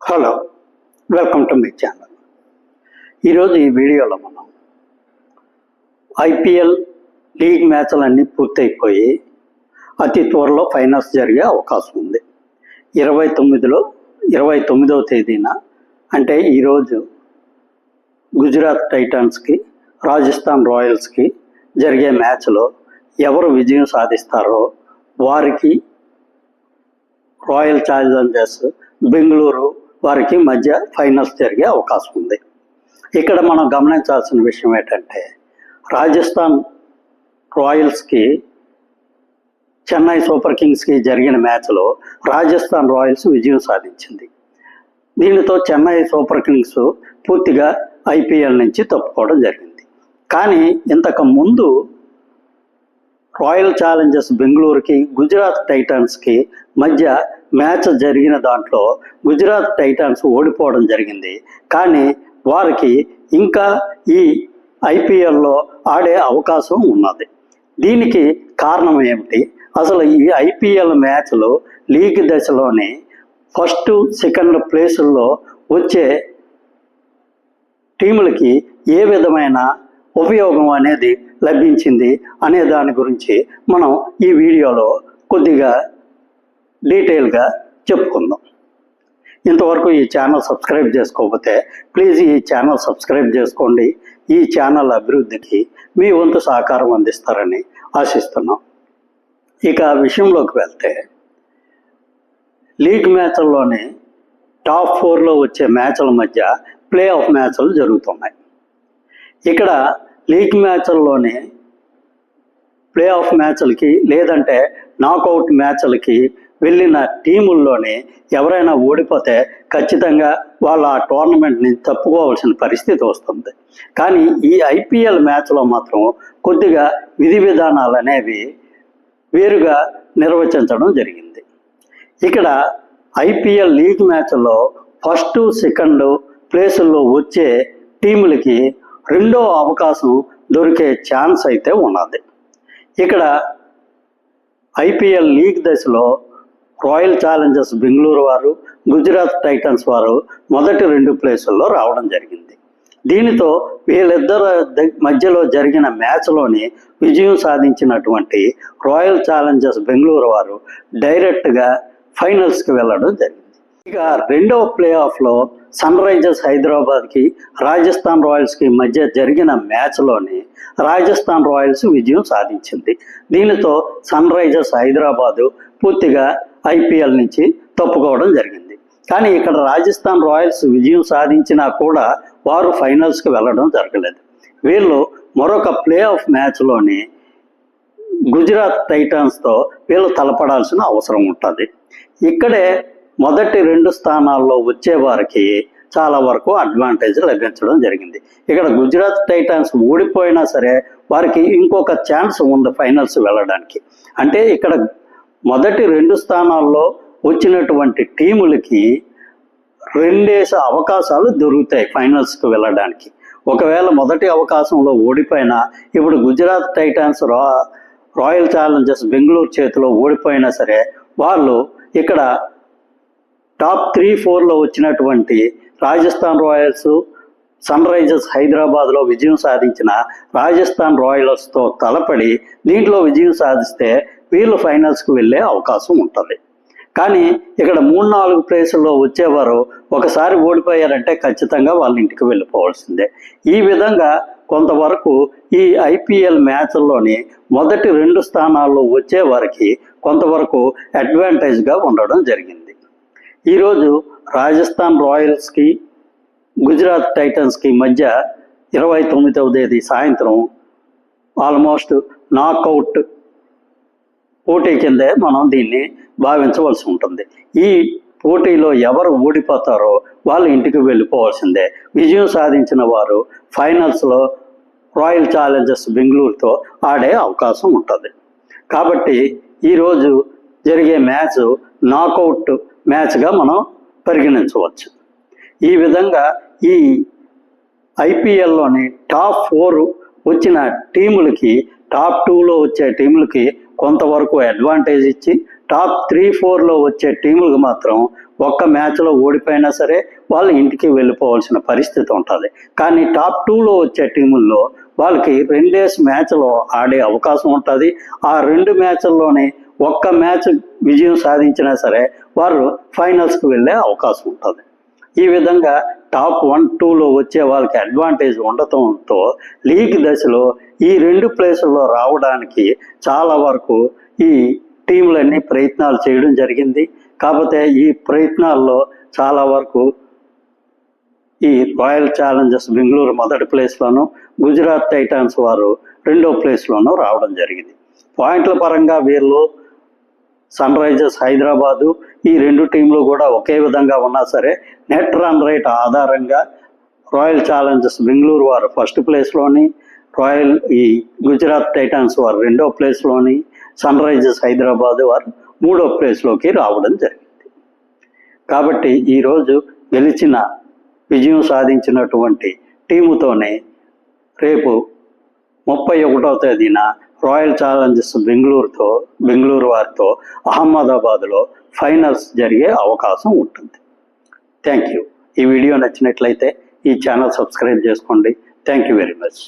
Hello, welcome to my channel. ఈరోజు ఈ వీడియోలో మనం ఐపీఎల్ లీగ్ మ్యాచ్లన్నీ పూర్తయిపోయి అతి త్వరలో ఫైనల్స్ జరిగే అవకాశం ఉంది. 29వ తేదీన అంటే ఈరోజు గుజరాత్ టైటన్స్కి రాజస్థాన్ రాయల్స్కి జరిగే మ్యాచ్లో ఎవరు విజయం సాధిస్తారో వారికి రాయల్ ఛాలెంజర్స్ బెంగళూరు వారికి మధ్య ఫైనల్స్ జరిగే అవకాశం ఉంది. ఇక్కడ మనం గమనించాల్సిన విషయం ఏంటంటే రాజస్థాన్ రాయల్స్కి చెన్నై సూపర్ కింగ్స్కి జరిగిన మ్యాచ్లో రాజస్థాన్ రాయల్స్ విజయం సాధించింది. దీనితో చెన్నై సూపర్ కింగ్స్ పూర్తిగా ఐపీఎల్ నుంచి తప్పుకోవడం జరిగింది. కానీ ఇంతకు ముందు రాయల్ ఛాలెంజర్స్ బెంగళూరుకి గుజరాత్ టైటన్స్కి మధ్య మ్యాచ్ జరిగిన దాంట్లో గుజరాత్ టైటన్స్ ఓడిపోవడం జరిగింది. కానీ వారికి ఇంకా ఈ ఐపీఎల్లో ఆడే అవకాశం ఉన్నది. దీనికి కారణం ఏమిటి? అసలు ఈ ఐపీఎల్ మ్యాచ్లు లీగ్ దశలోని ఫస్ట్ సెకండ్ ప్లేసుల్లో వచ్చే టీములకి ఏ విధమైన ఉపయోగం అనేది లభించింది అనే దాని గురించి మనం ఈ వీడియోలో కొద్దిగా డీటెయిల్గా చెప్పుకుందాం. ఇంతవరకు ఈ ఛానల్ సబ్స్క్రైబ్ చేసుకోకపోతే ప్లీజ్ ఈ ఛానల్ సబ్స్క్రైబ్ చేసుకోండి. ఈ ఛానల్ అభివృద్ధికి మీ వంతు సహకారం అందిస్తారని ఆశిస్తున్నాం. ఇక విషయంలోకి వెళ్తే లీగ్ మ్యాచ్ల్లోనే టాప్ 4లో వచ్చే మ్యాచ్ల మధ్య ప్లే ఆఫ్ మ్యాచ్లు జరుగుతున్నాయి. ఇక్కడ లీగ్ మ్యాచ్ల్లోనే ప్లే ఆఫ్ మ్యాచ్లకి లేదంటే నాకౌట్ మ్యాచ్లకి వెళ్ళిన టీముల్లోనే ఎవరైనా ఓడిపోతే ఖచ్చితంగా వాళ్ళు ఆ టోర్నమెంట్ని తప్పుకోవాల్సిన పరిస్థితి వస్తుంది. కానీ ఈ ఐపీఎల్ మ్యాచ్లో మాత్రం కొద్దిగా విధి విధానాలు అనేవి వేరుగా నిర్వచించడం జరిగింది. ఇక్కడ ఐపీఎల్ లీగ్ మ్యాచ్లో ఫస్ట్ సెకండ్ ప్లేసుల్లో వచ్చే టీములకి రెండో అవకాశం దొరికే ఛాన్స్ అయితే ఉన్నది. ఇక్కడ ఐపీఎల్ లీగ్ దశలో రాయల్ ఛాలెంజర్స్ బెంగళూరు వారు గుజరాత్ టైటన్స్ వారు మొదటి 2 ప్లేసుల్లో రావడం జరిగింది. దీనితో వీళ్ళిద్దరి మధ్యలో జరిగిన మ్యాచ్లోని విజయం సాధించినటువంటి రాయల్ ఛాలెంజర్స్ బెంగళూరు వారు డైరెక్ట్గా ఫైనల్స్కి వెళ్ళడం జరిగింది. ఇక రెండవ ప్లే ఆఫ్లో సన్ రైజర్స్ హైదరాబాద్కి రాజస్థాన్ రాయల్స్కి మధ్య జరిగిన మ్యాచ్లోని రాజస్థాన్ రాయల్స్ విజయం సాధించింది. దీనితో సన్ రైజర్స్ హైదరాబాదు పూర్తిగా ఐపీఎల్ నుంచి తప్పుకోవడం జరిగింది. కానీ ఇక్కడ రాజస్థాన్ రాయల్స్ విజయం సాధించినా కూడా వారు ఫైనల్స్కి వెళ్ళడం జరగలేదు. వీళ్ళు మరొక ప్లే ఆఫ్ మ్యాచ్లోని గుజరాత్ టైటన్స్తో వీళ్ళు తలపడాల్సిన అవసరం ఉంటుంది. ఇక్కడే మొదటి 2 స్థానాల్లో వచ్చే వారికి చాలా వరకు అడ్వాంటేజ్ లభించడం జరిగింది. ఇక్కడ గుజరాత్ టైటన్స్ ఓడిపోయినా సరే వారికి ఇంకొక ఛాన్స్ ఉంది ఫైనల్స్ వెళ్ళడానికి. అంటే ఇక్కడ మొదటి 2 స్థానాల్లో వచ్చినటువంటి టీములకి 2 అవకాశాలు దొరుకుతాయి ఫైనల్స్కి వెళ్ళడానికి. ఒకవేళ మొదటి అవకాశంలో ఓడిపోయినా ఇప్పుడు Gujarat Titans royal Challengers Bengaluru చేతిలో ఓడిపోయినా సరే వాళ్ళు ఇక్కడ టాప్ 3-4లో వచ్చినటువంటి రాజస్థాన్ రాయల్స్ సన్ రైజర్స్ హైదరాబాద్లో విజయం సాధించిన రాజస్థాన్ రాయల్స్తో తలపడి దీంట్లో విజయం సాధిస్తే వీళ్ళు ఫైనల్స్కి వెళ్ళే అవకాశం ఉంటుంది. కానీ ఇక్కడ 3-4 ప్లేసుల్లో వచ్చేవారు ఒకసారి ఓడిపోయారంటే ఖచ్చితంగా వాళ్ళ ఇంటికి వెళ్ళిపోవాల్సిందే. ఈ విధంగా కొంతవరకు ఈ ఐపీఎల్ మ్యాచ్ల్లోని మొదటి 2 స్థానాల్లో వచ్చే వారికి కొంతవరకు అడ్వాంటేజ్గా ఉండడం జరిగింది. ఈరోజు రాజస్థాన్ రాయల్స్కి గుజరాత్ టైటన్స్కి మధ్య 29వ తేదీ సాయంత్రం ఆల్మోస్ట్ నాకౌట్ పోటీ కిందే మనం దీన్ని భావించవలసి ఉంటుంది. ఈ పోటీలో ఎవరు ఓడిపోతారో వాళ్ళు ఇంటికి వెళ్ళిపోవాల్సిందే. విజయం సాధించిన వారు ఫైనల్స్లో రాయల్ ఛాలెంజర్స్ బెంగళూరుతో ఆడే అవకాశం ఉంటుంది. కాబట్టి ఈరోజు జరిగే మ్యాచ్ నాకౌట్ మ్యాచ్గా మనం పరిగణించవచ్చు. ఈ విధంగా ఈ ఐపీఎల్లోని టాప్ 4 వచ్చిన టీములకి టాప్ 2లో వచ్చే టీములకి కొంతవరకు అడ్వాంటేజ్ ఇచ్చి టాప్ 3-4లో వచ్చే టీములకు మాత్రం ఒక్క మ్యాచ్లో ఓడిపోయినా సరే వాళ్ళు ఇంటికి వెళ్ళిపోవాల్సిన పరిస్థితి ఉంటుంది. కానీ టాప్ 2లో వచ్చే టీముల్లో వాళ్ళకి 2 మ్యాచ్లో ఆడే అవకాశం ఉంటుంది. ఆ 2 మ్యాచ్ల్లోనే ఒక్క మ్యాచ్ విజయం సాధించినా సరే వారు ఫైనల్స్కి వెళ్ళే అవకాశం ఉంటుంది. ఈ విధంగా టాప్ 1, 2లో వచ్చే వాళ్ళకి అడ్వాంటేజ్ ఉండటంతో లీగ్ దశలో ఈ 2 ప్లేసుల్లో రావడానికి చాలా వరకు ఈ టీంలన్నీ ప్రయత్నాలు చేయడం జరిగింది. కాకపోతే ఈ ప్రయత్నాల్లో చాలా వరకు ఈ రాయల్ ఛాలెంజర్స్ బెంగళూరు మొదటి ప్లేస్లోను, గుజరాత్ టైటాన్స్ వారు 2వ ప్లేస్లోనూ రావడం జరిగింది. పాయింట్ల పరంగా వీళ్ళు సన్ రైజర్స్ హైదరాబాదు ఈ 2 టీంలు కూడా ఒకే విధంగా ఉన్నా సరే నెట్ రన్ రేట్ ఆధారంగా రాయల్ ఛాలెంజర్స్ బెంగళూరు వారు ఫస్ట్ ప్లేస్లోని, ఈ గుజరాత్ టైటాన్స్ వారు 2వ ప్లేస్లోని, సన్ రైజర్స్ హైదరాబాద్ వారు 3వ ప్లేస్లోకి రావడం జరిగింది. కాబట్టి ఈరోజు విజయం సాధించినటువంటి టీముతోనే రేపు 31వ తేదీన రాయల్ ఛాలెంజర్స్ బెంగళూరు వారితో అహ్మదాబాద్లో ఫైనల్స్ జరిగే అవకాశం ఉంటుంది. Thank you. ఈ వీడియో నచ్చినట్లయితే ఈ ఛానల్ సబ్స్క్రైబ్ చేసుకోండి. Thank you very much.